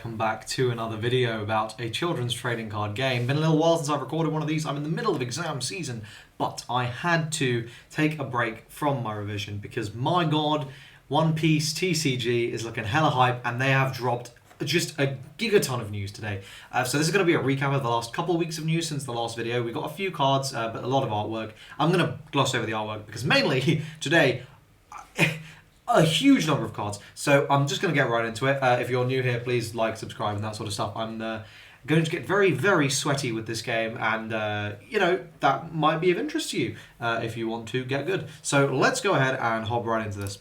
welcome back to another video about a children's trading card game. Been a little while since I've recorded one of these. I'm in the middle of exam season, but I had to take a break from my revision because, my god, One Piece TCG is looking hella hype and they have dropped just a gigaton of news today. So this is going to be a recap of the last couple of weeks of news since the last video. We got a few cards, but a lot of artwork. I'm going to gloss over the artwork because mainly today, a huge number of cards. So I'm just going to get right into it. If you're new here, please like, subscribe, and that sort of stuff. I'm going to get very, very sweaty with this game, and you know, that might be of interest to you if you want to get good. So let's go ahead and hop right into this.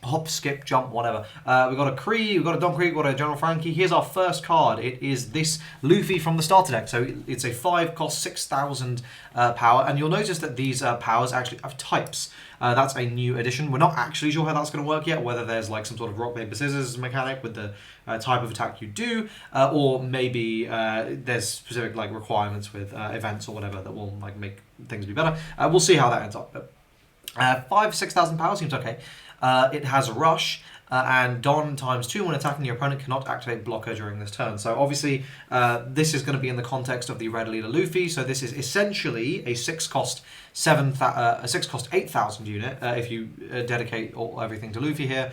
Hop, skip, jump, whatever. We've got a Kree, we've got a Don Kree, we've got a General Frankie. Here's our first card. It is this Luffy from the starter deck. So it's a 5, cost 6,000 power, and you'll notice that these powers actually have types. That's a new addition. We're not actually sure how that's going to work yet, whether there's like some sort of rock, paper, scissors mechanic with the type of attack you do, or maybe there's specific like requirements with events or whatever that will like make things be better. We'll see how that ends up. But 5, 6,000 power seems okay. It has Rush, and Don ×2 when attacking your opponent cannot activate blocker during this turn. So obviously this is going to be in the context of the Red Leader Luffy, so this is essentially a 6 cost 8,000 unit if you dedicate everything to Luffy here,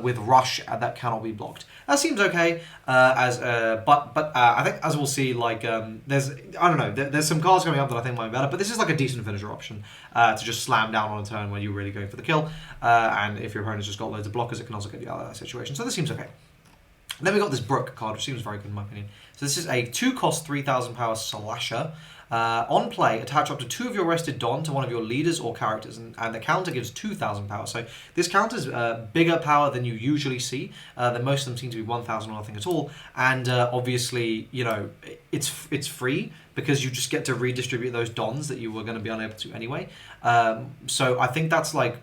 with Rush that cannot be blocked. That seems okay, but I think as we'll see, like there's some cards coming up that I think might be better, but this is like a decent finisher option to just slam down on a turn when you're really going for the kill, and if your opponent's just got loads of blockers, it can also get you out of that situation. So this seems okay. And then we got this Brook card, which seems very good in my opinion. So this is a 2 cost 3,000 power slasher. On play, attach up to 2 of your rested Don to one of your leaders or characters, and the counter gives 2,000 power. So this counter's bigger power than you usually see. Most of them seem to be 1,000 or nothing at all. And obviously, you know, it's free because you just get to redistribute those Dons that you were going to be unable to anyway. So I think that's like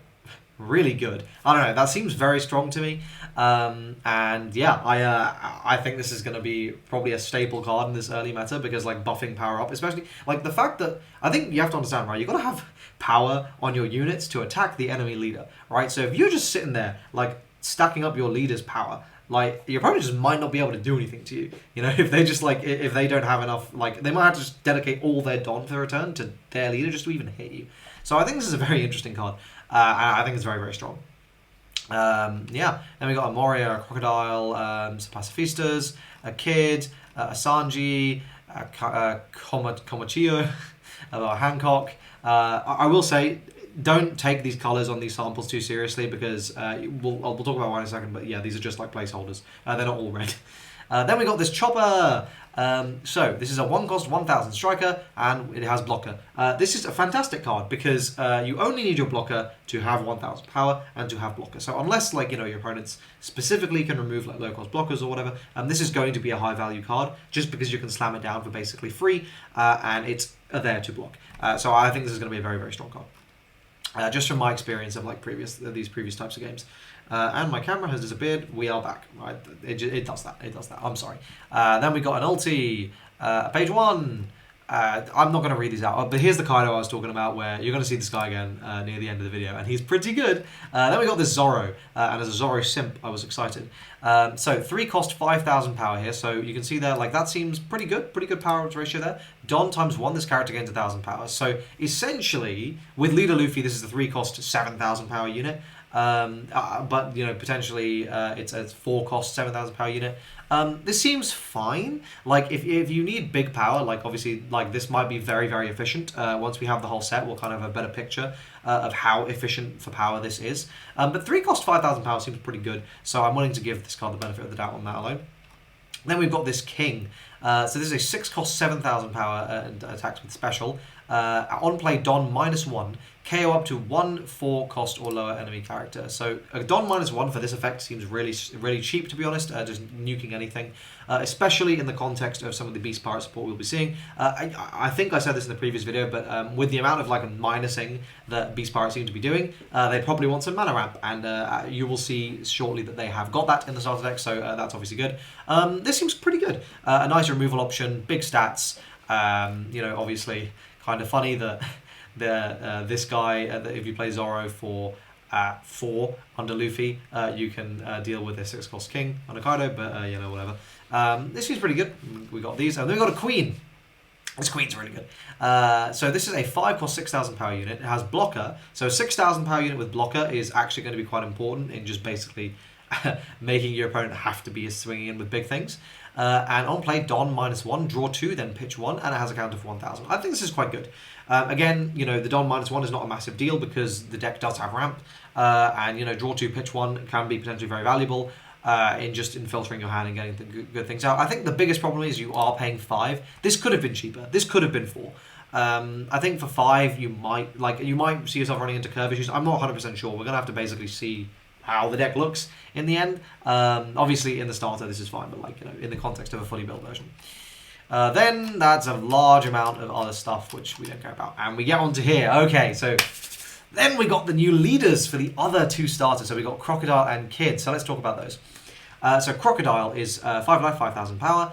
really good. I don't know, that seems very strong to me, and yeah, I think this is going to be probably a staple card in this early meta because like buffing power up, especially like the fact that I think you have to understand, right, you got to have power on your units to attack the enemy leader, right? So if you're just sitting there like stacking up your leader's power, like your opponent just might not be able to do anything to you, you know, if they just like if they don't have enough, like they might have to just dedicate all their Don for the return to their leader just to even hit you. So I think this is a very interesting card. I think it's very, very strong. Yeah, then we got a Moria, a Crocodile, some Pacifistas, a Kid, a Sanji, a Komachio, a Hancock. I will say, don't take these colours on these samples too seriously because we'll talk about one in a second, but yeah, these are just like placeholders. They're not all red. Then we got this Chopper. So this is a 1 cost 1,000 striker and it has blocker. This is a fantastic card because you only need your blocker to have 1,000 power and to have blocker. So unless like, you know, your opponents specifically can remove like low cost blockers or whatever, this is going to be a high value card just because you can slam it down for basically free, and it's there to block. So I think this is going to be a very, very strong card. Just from my experience of like these previous types of games. And my camera has disappeared. We are back. Right? It does that. It does that. I'm sorry. Then we got an ulti. Page 1. I'm not going to read these out, but here's the Kaido I was talking about, where you're going to see this guy again near the end of the video, and he's pretty good. Then we got this Zoro, and as a Zoro simp, I was excited. So 3 cost 5,000 power here, so you can see there, like that seems pretty good power ratio there. Don ×1, this character gains 1,000 power. So essentially, with Leader Luffy, this is the 3 cost 7,000 power unit. But you know, potentially it's a 4 cost 7,000 power unit. This seems fine. Like if you need big power, like obviously like this might be very, very efficient. Once we have the whole set, we'll kind of have a better picture of how efficient for power this is. But 3 cost 5,000 power seems pretty good, so I'm willing to give this card the benefit of the doubt on that alone. Then we've got this King. So this is a 6 cost 7,000 power and attacks with special. On play, Don -1, KO up to 1 4 cost or lower enemy character. So a Don -1 for this effect seems really cheap, to be honest, just nuking anything, especially in the context of some of the Beast Pirate support we'll be seeing. I think I said this in the previous video, but with the amount of like minusing that Beast Pirates seem to be doing, they probably want some mana ramp, and you will see shortly that they have got that in the starter deck, so that's obviously good. This seems pretty good. A nice removal option, big stats, you know, obviously kind of funny that this guy, if you play Zoro for 4 under Luffy, you can deal with a 6 cost King under Kaido, but you know, whatever. This seems pretty good. We got these, and then we got a queen. This queen's really good. So this is a 5 cost 6,000 power unit. It has blocker. So a 6,000 power unit with blocker is actually going to be quite important in just basically making your opponent have to be swinging in with big things. And on play, Don -1, draw 2, then pitch 1, and it has a counter for 1,000. I think this is quite good. Again, you know, the Don -1 is not a massive deal because the deck does have ramp, and you know, draw 2, pitch 1 can be potentially very valuable in filtering your hand and getting good things out. I think the biggest problem is you are paying 5. This could have been cheaper. This could have been 4. I think for 5 you might see yourself running into curve issues. I'm not 100% sure. We're gonna have to basically see how the deck looks in the end. Obviously in the starter this is fine, but like, you know, in the context of a fully built version. Then that's a large amount of other stuff which we don't care about. And we get on to here. Okay, so then we got the new leaders for the other 2 starters. So we got Crocodile and Kid. So let's talk about those. So Crocodile is 5 life, 5,000 power.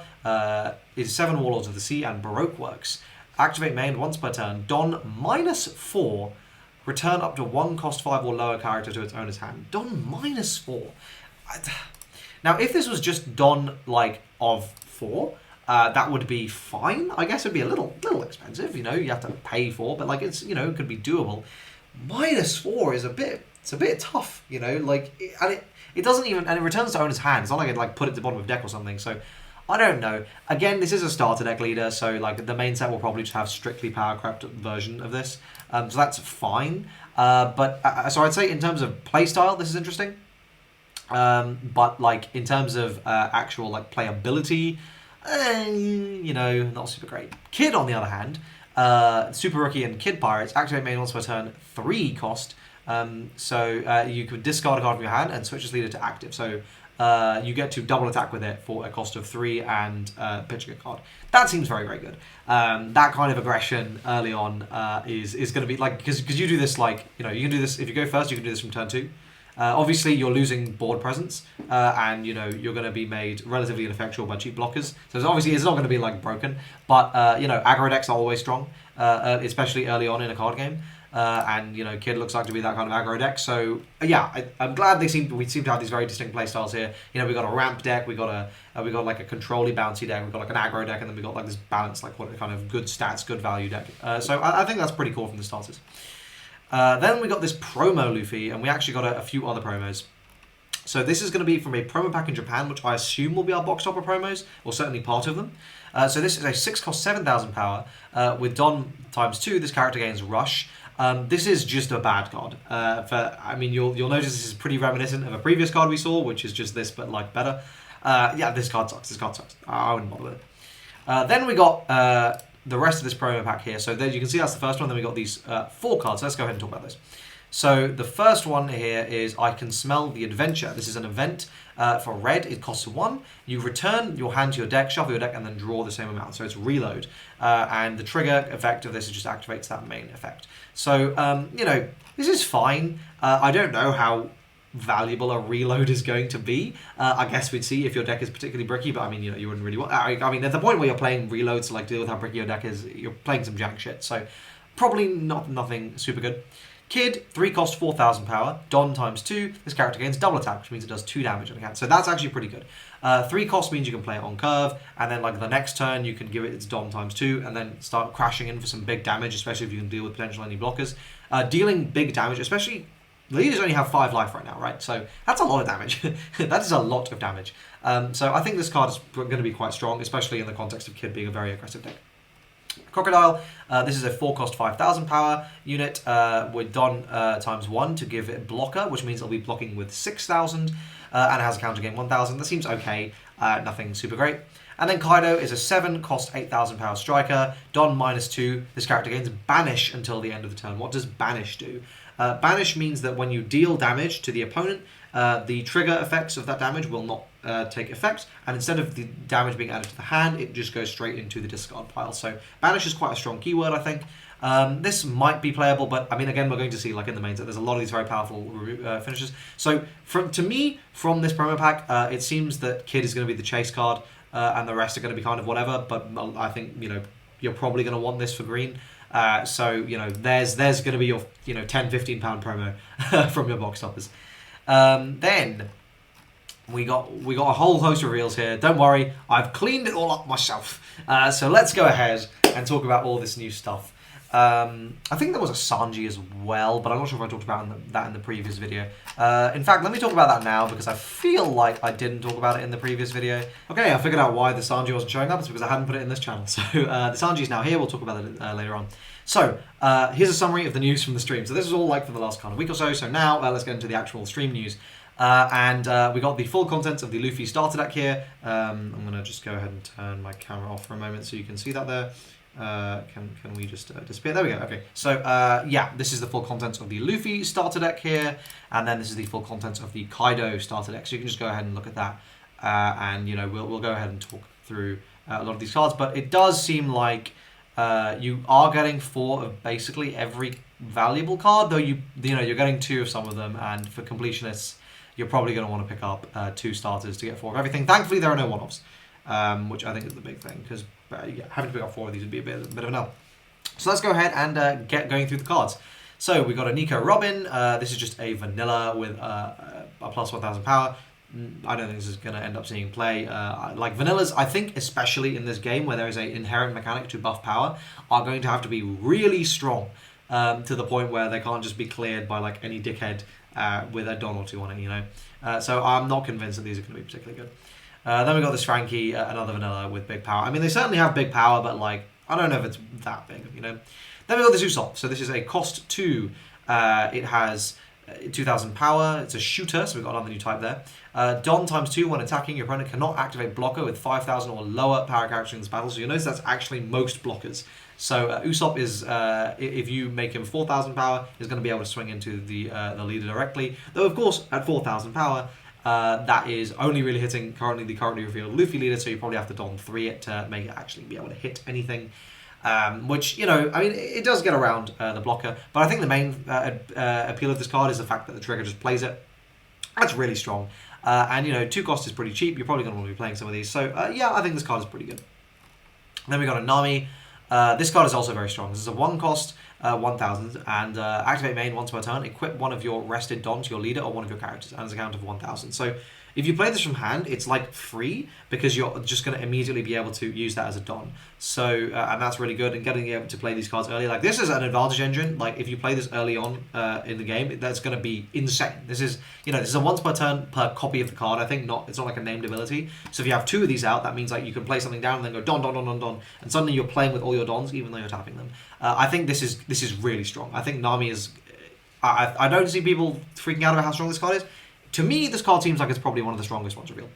Is 7 Warlords of the Sea and Baroque Works. Activate main once per turn. Don -4. Return up to 1 cost 5 or lower character to its owner's hand. Don -4. Now, if this was just Don like of 4, that would be fine. I guess it'd be a little expensive. You know, you have to pay for, but like it's, you know, it could be doable. -4 is it's a bit tough. You know, like it doesn't even, and it returns to owner's hand. It's not like it like put it to the bottom of deck or something. So I don't know. Again, this is a starter deck leader, so like the main set will probably just have strictly power crept version of this. So that's fine. So I'd say in terms of playstyle, this is interesting. But like in terms of actual like playability, you know, not super great. Kid, on the other hand, Super Rookie and Kid Pirates activate main once per turn, 3 cost. You could discard a card from your hand and switch this leader to active. So you get to double attack with it for a cost of 3 and pitching a card. That seems very, very good. That kind of aggression early on is going to be like, because you do this like, you know, you can do this, if you go first, you can do this from turn 2. Obviously, you're losing board presence, and you know you're going to be made relatively ineffectual by cheap blockers. So obviously, it's not going to be like broken, but you know, aggro decks are always strong, especially early on in a card game. And you know, Kid looks like to be that kind of aggro deck. So yeah, I'm glad we seem to have these very distinct playstyles here. You know, we got a ramp deck, we got like a control-y bouncy deck, we got like an aggro deck, and then we got like this balanced, like what kind of good stats, good value deck. So I think that's pretty cool from the starters. Then we got this promo Luffy, and we actually got a few other promos. So this is going to be from a promo pack in Japan, which I assume will be our box topper promos, or certainly part of them. So this is a 6 cost 7,000 power with Don ×2. This character gains Rush. This is just a bad card. I mean, you'll notice this is pretty reminiscent of a previous card we saw, which is just this, but like better. Yeah, this card sucks. This card sucks. I wouldn't bother with it. Then we got the rest of this promo pack here. So there you can see that's the first one. Then we got these 4 cards. Let's go ahead and talk about those. So the first one here is I Can Smell the Adventure. This is an event for red. It costs 1. You return your hand to your deck, shuffle your deck, and then draw the same amount. So it's reload. And the trigger effect of this is just activates that main effect. So, you know, this is fine. I don't know how valuable a reload is going to be. I guess we'd see if your deck is particularly bricky, but I mean, you know, you wouldn't really want... I mean, at the point where you're playing reloads to like deal with how bricky your deck is, you're playing some jack shit. So probably nothing super good. Kid, 3 cost 4,000 power, Don ×2. This character gains double attack, which means it does 2 damage on account. So that's actually pretty good. 3 cost means you can play it on curve, and then like the next turn you can give it its Don ×2, and then start crashing in for some big damage, especially if you can deal with potential enemy blockers. Dealing big damage, especially the leaders only have 5 life right now, right? So that's a lot of damage. That is a lot of damage. So I think this card is going to be quite strong, especially in the context of Kid being a very aggressive deck. Crocodile, this is a 4 cost 5,000 power unit with Don ×1 to give it blocker, which means it'll be blocking with 6,000 and it has a counter gain 1,000. That seems okay, nothing super great. And then Kaido is a 7 cost 8,000 power striker, Don -2. This character gains Banish until the end of the turn. What does Banish do? Banish means that when you deal damage to the opponent, the trigger effects of that damage will not take effect, and instead of the damage being added to the hand, it just goes straight into the discard pile. So Banish is quite a strong keyword, I think. This might be playable, but I mean, again, we're going to see, like in the main set, there's a lot of these very powerful finishes. So to me, from this promo pack, it seems that Kid is going to be the chase card, and the rest are going to be kind of whatever, but I think, you know, you're probably going to want this for green. So, you know, there's going to be your, you know, £10-15 promo from your box toppers. Then We got a whole host of reels here. Don't worry, I've cleaned it all up myself. So let's go ahead and talk about all this new stuff. I think there was a Sanji as well, but I'm not sure if I talked about that in the previous video. In fact, let me talk about that now, because I feel like I didn't talk about it in the previous video. Okay, I figured out why the Sanji wasn't showing up. It's because I hadn't put it in this channel. So the Sanji is now here. We'll talk about it later on. So here's a summary of the news from the stream. So this is all like for the last kind of week or so. So now let's get into the actual stream news. We got the full contents of the Luffy starter deck here. I'm going to just go ahead and turn my camera off for a moment so you can see that there. Can we just disappear? There we go. Okay. So yeah, this is the full contents of the Luffy starter deck here, and then this is the full contents of the Kaido starter deck. So you can just go ahead and look at that, and you know we'll go ahead and talk through a lot of these cards. But it does seem like you are getting 4 of basically every valuable card, though you know you're getting 2 of some of them, and for completionists, you're probably going to want to pick up 2 starters to get 4 of everything. Thankfully, there are no one-offs, which I think is the big thing, because yeah, having to pick up 4 of these would be a bit of an L. So let's go ahead and get going through the cards. So we got a Nico Robin. This is just a vanilla with a plus 1000 power. I don't think this is going to end up seeing play. Like vanillas, I think, especially in this game where there is an inherent mechanic to buff power, are going to have to be really strong to the point where they can't just be cleared by like any dickhead with a Don or 2 on it, you know. So I'm not convinced that these are going to be particularly good. Then we got this Frankie, another vanilla with big power. I mean, they certainly have big power, but like I don't know if it's that big, you know. Then we got this Usopp. So this is a cost 2. It has 2000 power. It's a shooter, so we've got another new type there. Don times 2 when attacking. Your opponent cannot activate blocker with 5000 or lower power character in this battle. So you'll notice that's actually most blockers. So Usopp is, if you make him 4000 power, is going to be able to swing into the leader directly. Though of course at 4000 power, that is only really hitting the currently revealed Luffy leader. So you probably have to Don 3 it to make it actually be able to hit anything. Which, you know, I mean, it does get around the blocker, but I think the main appeal of this card is the fact that the trigger just plays it. That's really strong. And, you know, 2 cost is pretty cheap. You're probably going to want to be playing some of these. So, yeah, I think this card is pretty good. Then we got a Nami. This card is also very strong. This is a 1 cost, 1000, and activate main once per turn. Equip one of your rested Dons to your leader or one of your characters, and it's a count of 1000. So, if you play this from hand, it's like free because you're just going to immediately be able to use that as a Don. So, and that's really good. And getting able to play these cards early, like this is an advantage engine. Like if you play this early on in the game, that's going to be insane. This is, you know, this is a once per turn per copy of the card. I think it's not like a named ability. So if you have 2 of these out, that means like you can play something down and then go Don, Don, Don, Don, Don, and suddenly you're playing with all your Dons, even though you're tapping them. I think this is really strong. I think Nami is. I don't see people freaking out about how strong this card is. To me, this card seems like it's probably one of the strongest ones revealed.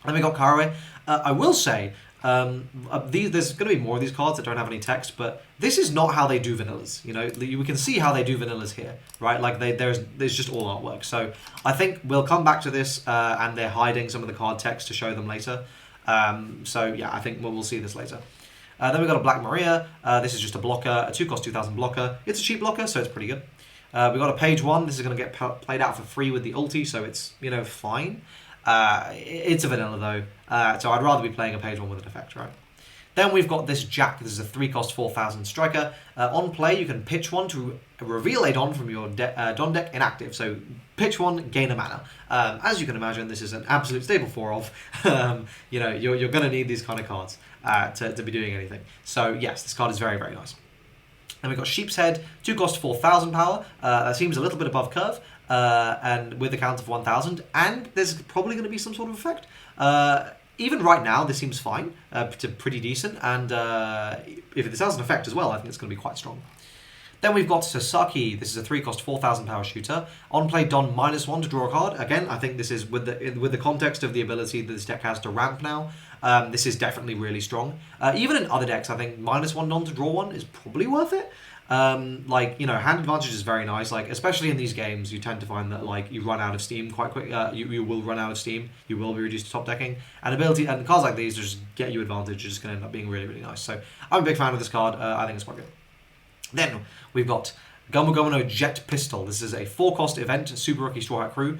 Then we got Caraway. I will say, there's going to be more of these cards that don't have any text, but this is not how they do vanillas. You know, we can see how they do vanillas here, right? Like there's just all artwork. So I think we'll come back to this, and they're hiding some of the card text to show them later. So yeah, I think we'll see this later. Then we got a Black Maria. This is just a blocker, a 2 cost 2000 blocker. It's a cheap blocker, so it's pretty good. We got a page 1. This is going to get played out for free with the ulti, so it's, you know, fine. It's a vanilla though, so I'd rather be playing a page 1 with an effect, right? Then we've got this Jack. This is a 3 cost 4000 striker. On play, you can pitch 1 to reveal a Don from your Don deck inactive. So pitch 1, gain a mana. As you can imagine, this is an absolute staple 4 of. You know, you're going to need these kind of cards to be doing anything. So yes, this card is very, very nice. Then we've got Sheep's Head, 2 cost 4000 power. That seems a little bit above curve, and with a count of 1000. And there's probably going to be some sort of effect. Even right now, this seems fine, pretty decent. And if this has an effect as well, I think it's going to be quite strong. Then we've got Sasaki. This is a 3 cost 4000 power shooter. On play, Don -1 to draw a card. Again, I think this is with the context of the ability that this deck has to ramp now. This is definitely really strong. Even in other decks, I think -1 Don to draw 1 is probably worth it. Like, you know, hand advantage is very nice. Like, especially in these games, you tend to find that like you run out of steam quite quick. You will run out of steam. You will be reduced to top decking. And cards like these just get you advantage. It's just going to end up being really, really nice. So I'm a big fan of this card. I think it's quite good. Then we've got Gomu Gomu no Jet Pistol. This is a 4 cost event, Super Rookie Straw Hat Crew.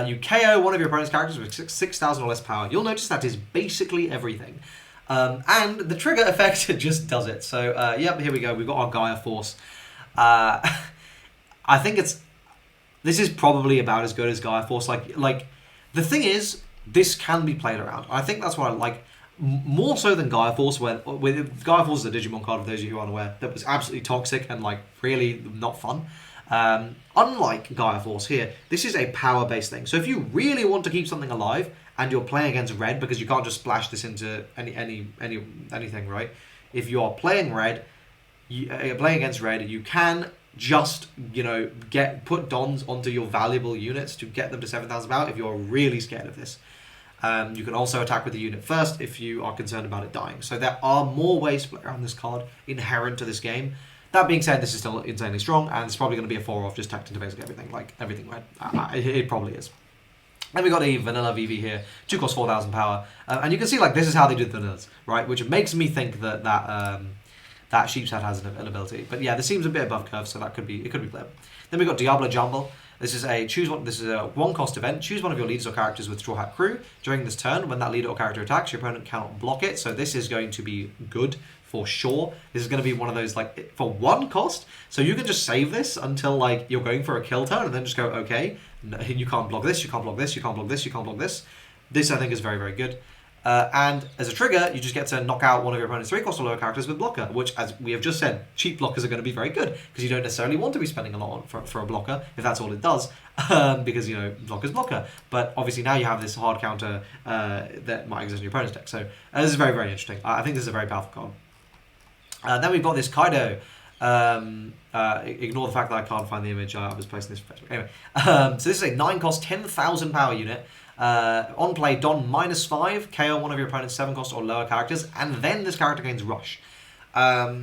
You KO one of your opponent's characters with 6,000 or less power. You'll notice that is basically everything. And the trigger effect just does it. So, yep, here we go. We've got our Gaia Force. I think this is probably about as good as Gaia Force. Like The thing is, this can be played around. I think that's what I like more so than Gaia Force, where with Gaia Force is a Digimon card, for those of you who aren't aware, that was absolutely toxic and like really not fun. Unlike Gaia Force here, this is a power-based thing. So if you really want to keep something alive and you're playing against red, because you can't just splash this into anything, right? If you are playing red, playing against red, you can just, you know, put Dons onto your valuable units to get them to 7,000 power if you're really scared of this. You can also attack with the unit first if you are concerned about it dying. So there are more ways to play around this card inherent to this game. That being said, this is still insanely strong, and it's probably going to be a 4-off just tacked into basically everything, like everything red. It probably is. Then we got a vanilla VV here, 2 cost 4,000 power, and you can see like this is how they did the vanillas, right? Which makes me think that that Sheep's Head has an ability. But yeah, this seems a bit above curve, so it could be playable. Then we got Diablo Jumble. This is a 1-cost event. Choose one of your leaders or characters with Straw Hat Crew. During this turn, when that leader or character attacks, your opponent cannot block it. So this is going to be good for sure. This is going to be one of those, like, for 1 cost. So you can just save this until, like, you're going for a kill turn and then just go, okay, no, you can't block this, you can't block this, you can't block this, you can't block this. This, I think, is very, very good. And as a trigger, you just get to knock out one of your opponent's 3-cost or lower characters with blocker, which, as we have just said, cheap blockers are going to be very good, because you don't necessarily want to be spending a lot for a blocker, if that's all it does, because, you know, blocker's blocker. But obviously now you have this hard counter that might exist in your opponent's deck. So this is very, very interesting. I think this is a very powerful card. Then we've got this Kaido. Ignore the fact that I can't find the image. I was placing this for Facebook. Anyway, so this is a 9-cost, 10,000 power unit. On play, Don -5, KO one of your opponent's 7-cost or lower characters, and then this character gains Rush.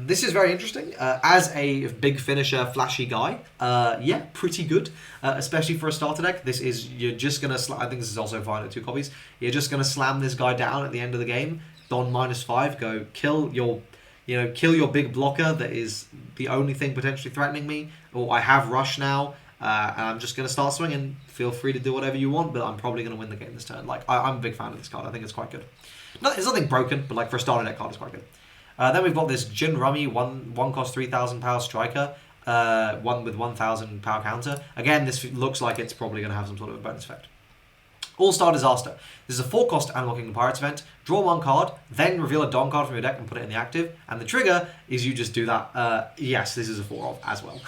This is very interesting. As a big finisher, flashy guy, yeah, pretty good, especially for a starter deck. This is, you're just going to, I think this is also fine at 2 copies, you're just going to slam this guy down at the end of the game, Don -5, go kill your big blocker that is the only thing potentially threatening me, or I have Rush now, and I'm just going to start swinging. Feel free to do whatever you want, but I'm probably going to win the game this turn. Like, I'm a big fan of this card. I think it's quite good. No, it's nothing broken, but like for a starter deck card, it's quite good. Then we've got this Jin Rummy, 1 cost 3,000 power striker, one with 1,000 power counter. Again, this looks like it's probably going to have some sort of a bonus effect. All-Star Disaster. This is a 4-cost Animal Kingdom Pirates event. Draw 1 card, then reveal a Don card from your deck and put it in the active. And the trigger is you just do that. Yes, this is a 4-off as well.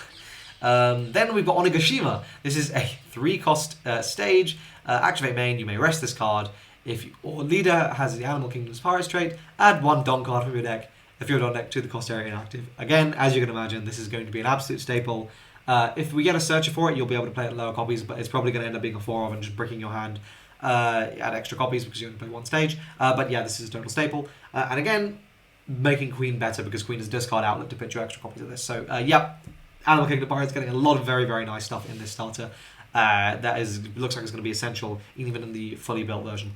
Then we've got Onigashima. This is a 3-cost stage. Activate main, you may rest this card. If your leader has the Animal Kingdom's Pirates trait, add 1 Don card from your deck. If you're Don deck to the cost area inactive. Again, as you can imagine, this is going to be an absolute staple. If we get a searcher for it, you'll be able to play it at lower copies, but it's probably going to end up being a 4-off and just bricking your hand at extra copies because you only play 1 stage. But yeah, this is a total staple. And again, making Queen better because Queen is a discard outlet to pitch you extra copies of this. So yeah, Animal Kingdom Pirates getting a lot of very, very nice stuff in this starter. Looks like it's going to be essential even in the fully built version.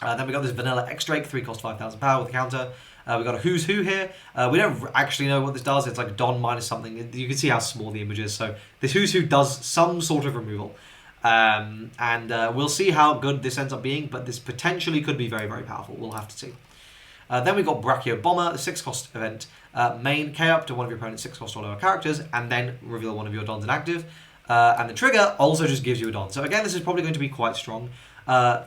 Then we got this Vanilla X-Drake, 3-cost 5,000 power with a counter. We got a Who's Who here. We don't actually know what this does. It's like Don minus something. You can see how small the image is. So this Who's Who does some sort of removal. We'll see how good this ends up being, but this potentially could be very, very powerful. We'll have to see. Then we got Brachio Bomber, the 6-cost event. Main K up to one of your opponent's 6-cost or lower characters, and then reveal one of your Dons inactive. And the trigger also just gives you a Don. So again, this is probably going to be quite strong.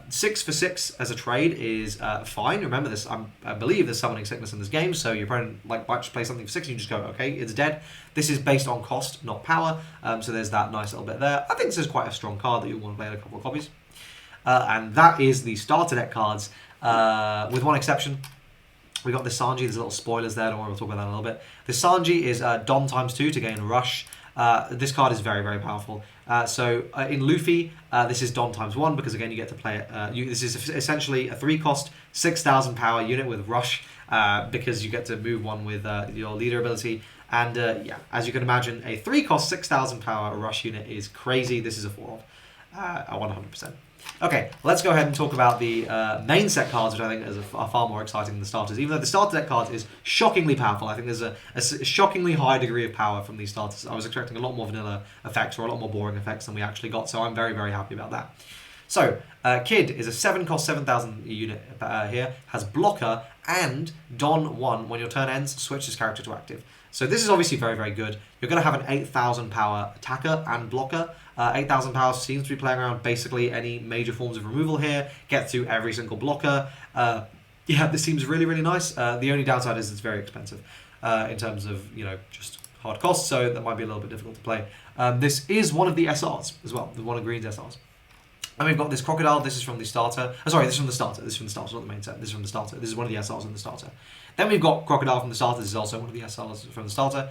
6 for 6 as a trade is fine. Remember this, I believe there's summoning sickness in this game, so your opponent might just play something for 6 and you just go, okay, it's dead. This is based on cost, not power, so there's that nice little bit there. I think this is quite a strong card that you'll want to play in a couple of copies. And that is the starter deck cards, with one exception. We got this Sanji, there's little spoilers there, don't worry, we'll talk about that in a little bit. This Sanji is Don ×2 to gain Rush. This card is very, very powerful. In Luffy, this is Don ×1 because again you get to play it. This is essentially a 3-cost, 6,000 power unit with Rush because you get to move one with your leader ability. And yeah, as you can imagine, a 3-cost, 6,000 power Rush unit is crazy. This is a 4-off, 100%. Okay, let's go ahead and talk about the main set cards, which I think are far more exciting than the starters. Even though the starter deck cards is shockingly powerful, I think there's a shockingly high degree of power from these starters. I was expecting a lot more vanilla effects or a lot more boring effects than we actually got, so I'm very, very happy about that. So, Kid is a 7-cost, 7,000 unit here, has blocker and Don 1. When your turn ends, switch this character to active. So this is obviously very, very good. You're going to have an 8,000 power attacker and blocker. 8,000 power seems to be playing around basically any major forms of removal here. Get through every single blocker. Yeah, this seems really, really nice. The only downside is it's very expensive in terms of, just hard costs, so that might be a little bit difficult to play. This is one of the SRs as well, one of Green's SRs. And we've got this Crocodile. This is from the starter. Sorry, this is from the starter. This is from the starter, not the main set. This is from the starter. This is one of the SRs in the starter. Then we've got Crocodile from the starter. This is also one of the SRs from the starter.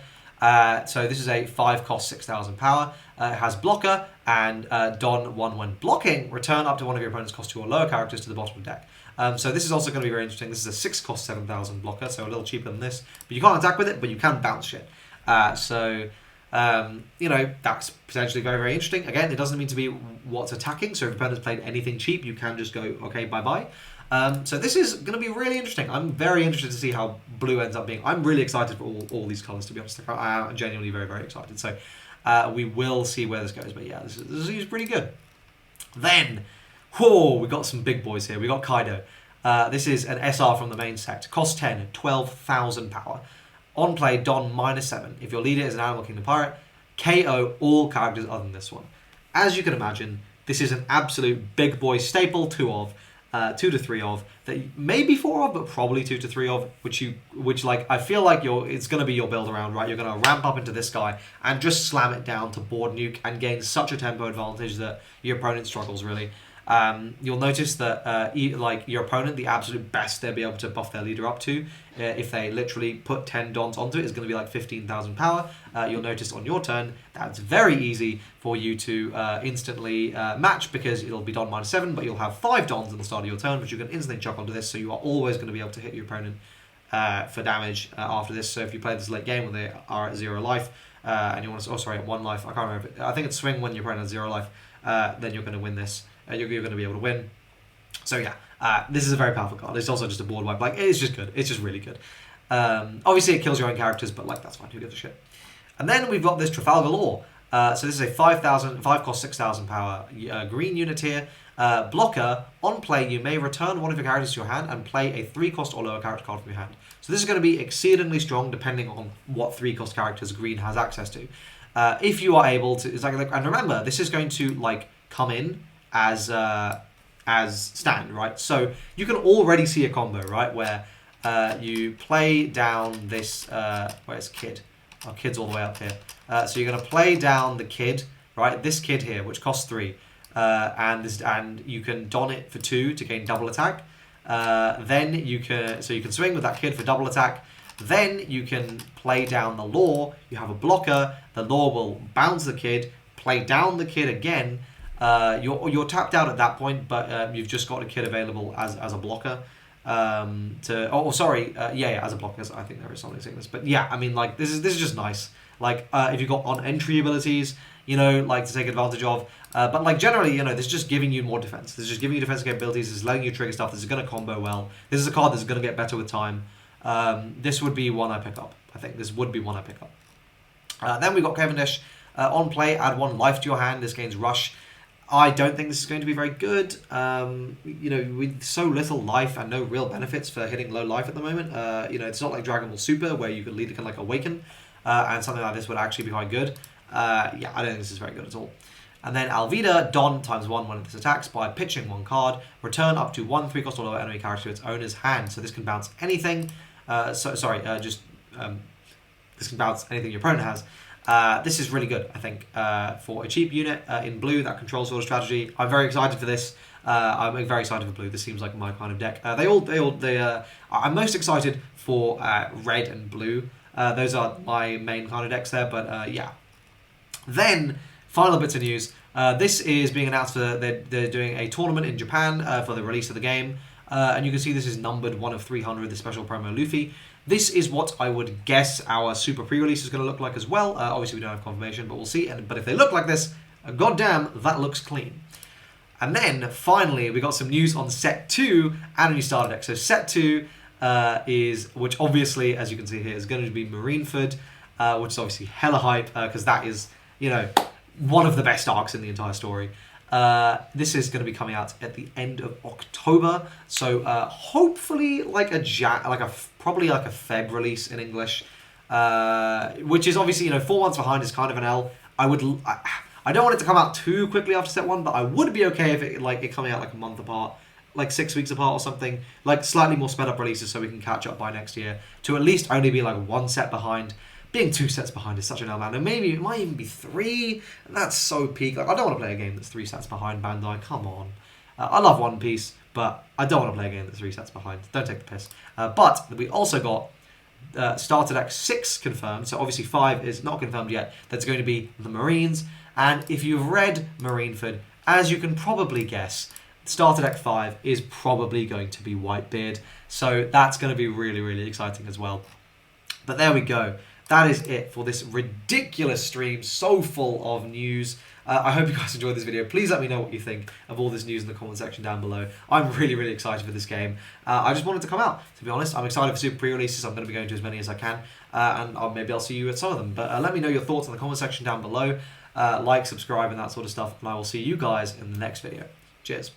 So this is a 5 cost 6,000 power. It has blocker and Don 1 when blocking. Return up to one of your opponent's cost 2 or lower characters to the bottom of the deck. So this is also going to be very interesting. This is a 6 cost 7,000 blocker, so a little cheaper than this. But you can't attack with it, but you can bounce shit. That's potentially very, very interesting. Again, it doesn't mean to be what's attacking, so if your opponent's played anything cheap, you can just go, okay, bye-bye. So this is going to be really interesting. I'm very interested to see how blue ends up being. I'm really excited for all these colours, to be honest. I am genuinely very, very excited. So we will see where this goes. But yeah, this is pretty good. Then, we got some big boys here. We got Kaido. This is an SR from the main set. Cost 10, 12,000 power. On play, Don -7. If your leader is an Animal Kingdom pirate, KO all characters other than this one. As you can imagine, this is an absolute big boy staple, 2 to 3 of, that maybe 4 of, but probably 2 to 3 of, which I feel like it's going to be your build around, right? You're going to ramp up into this guy and just slam it down to board nuke and gain such a tempo advantage that your opponent struggles, really. You'll notice that your opponent, the absolute best they'll be able to buff their leader up to, if they literally put 10 dons onto it, is going to be like 15,000 power. You'll notice on your turn that's very easy for you to instantly match, because it'll be don -7, but you'll have 5 dons at the start of your turn, which you can instantly chuck onto this, so you are always going to be able to hit your opponent for damage after this. So if you play this late game when they are at 0 life, and you want to, at 1 life, I can't remember, I think it's swing when your opponent has 0 life, then you're going to win this. You're going to be able to win. So yeah, this is a very powerful card. It's also just a board wipe. It's just good. It's just really good. Obviously, it kills your own characters, but that's fine. Who gives a shit? And then we've got this Trafalgar Law. So this is a 5 cost 6,000 power green unit here. Blocker. On play, you may return one of your characters to your hand and play a 3 cost or lower character card from your hand. So this is going to be exceedingly strong, depending on what 3 cost characters green has access to. If you are able to, and remember, this is going to come in as stand, right? So you can already see a combo, right, where you play down this, where's Kid? Oh, Kid's all the way up here. So you're going to play down the Kid, right? This Kid here, which costs 3, and you can don it for 2 to gain double attack. Then you can swing with that Kid for double attack. Then you can play down the Law. You have a blocker. The Law will bounce the Kid, play down the Kid again. You're tapped out at that point, but you've just got a Kid available as a blocker. As a blocker. I think there is something saying this, but yeah, I mean, this is just nice. If you've got on entry abilities, to take advantage of. But generally, this is just giving you more defense. This is just giving you defensive capabilities. This is letting you trigger stuff. This is going to combo well. This is a card that's going to get better with time. This would be one I pick up. I think this would be one I pick up. Then we've got Cavendish. On play, add 1 life to your hand. This gains rush. I don't think this is going to be very good. With so little life and no real benefits for hitting low life at the moment. It's not like Dragon Ball Super where you could lead can awaken, and something like this would actually be quite good. I don't think this is very good at all. And then Alvida, Don this when this attacks by pitching 1 card. Return up to 1 3 cost or lower enemy character to its owner's hand. So this can bounce anything. This can bounce anything your opponent has. This is really good, I think, for a cheap unit in blue that controls sort of strategy. I'm very excited for this. I'm very excited for blue. This seems like my kind of deck. I'm most excited for red and blue. Those are my main kind of decks there. But yeah. Then final bits of news. This is being announced they're doing a tournament in Japan for the release of the game, and you can see this is numbered 1 of 300. The special promo Luffy. This is what I would guess our super pre-release is going to look like as well. Obviously, we don't have confirmation, but we'll see. But if they look like this, goddamn, that looks clean. And then, finally, we got some news on Set 2 and a new starter deck. So Set 2 which obviously, as you can see here, is going to be Marineford, which is obviously hella hype, because that is, one of the best arcs in the entire story. This is going to be coming out at the end of October, so hopefully probably a Feb release in English. which is obviously, 4 months behind is kind of an L. I don't want it to come out too quickly after set 1, but I would be okay if it coming out like a month apart, like 6 weeks apart or something, like slightly more sped up releases so we can catch up by next year to at least only be like 1 set behind. Being 2 sets behind is such an L, man. And maybe it might even be 3, and that's so peak. Like, I don't want to play a game that's 3 sets behind, Bandai. Come on. I love One Piece, but I don't want to play a game that's 3 sets behind. Don't take the piss. But we also got Starter Deck 6 confirmed, so obviously 5 is not confirmed yet. That's going to be the Marines, and if you've read Marineford, as you can probably guess, Starter Deck 5 is probably going to be Whitebeard, so that's going to be really, really exciting as well. But there we go. That is it for this ridiculous stream, so full of news. I hope you guys enjoyed this video. Please let me know what you think of all this news in the comment section down below. I'm really, really excited for this game. I just wanted to come out, to be honest. I'm excited for super pre-releases. I'm going to be going to as many as I can. And maybe I'll see you at some of them. But let me know your thoughts in the comment section down below. Like, subscribe, and that sort of stuff. And I will see you guys in the next video. Cheers.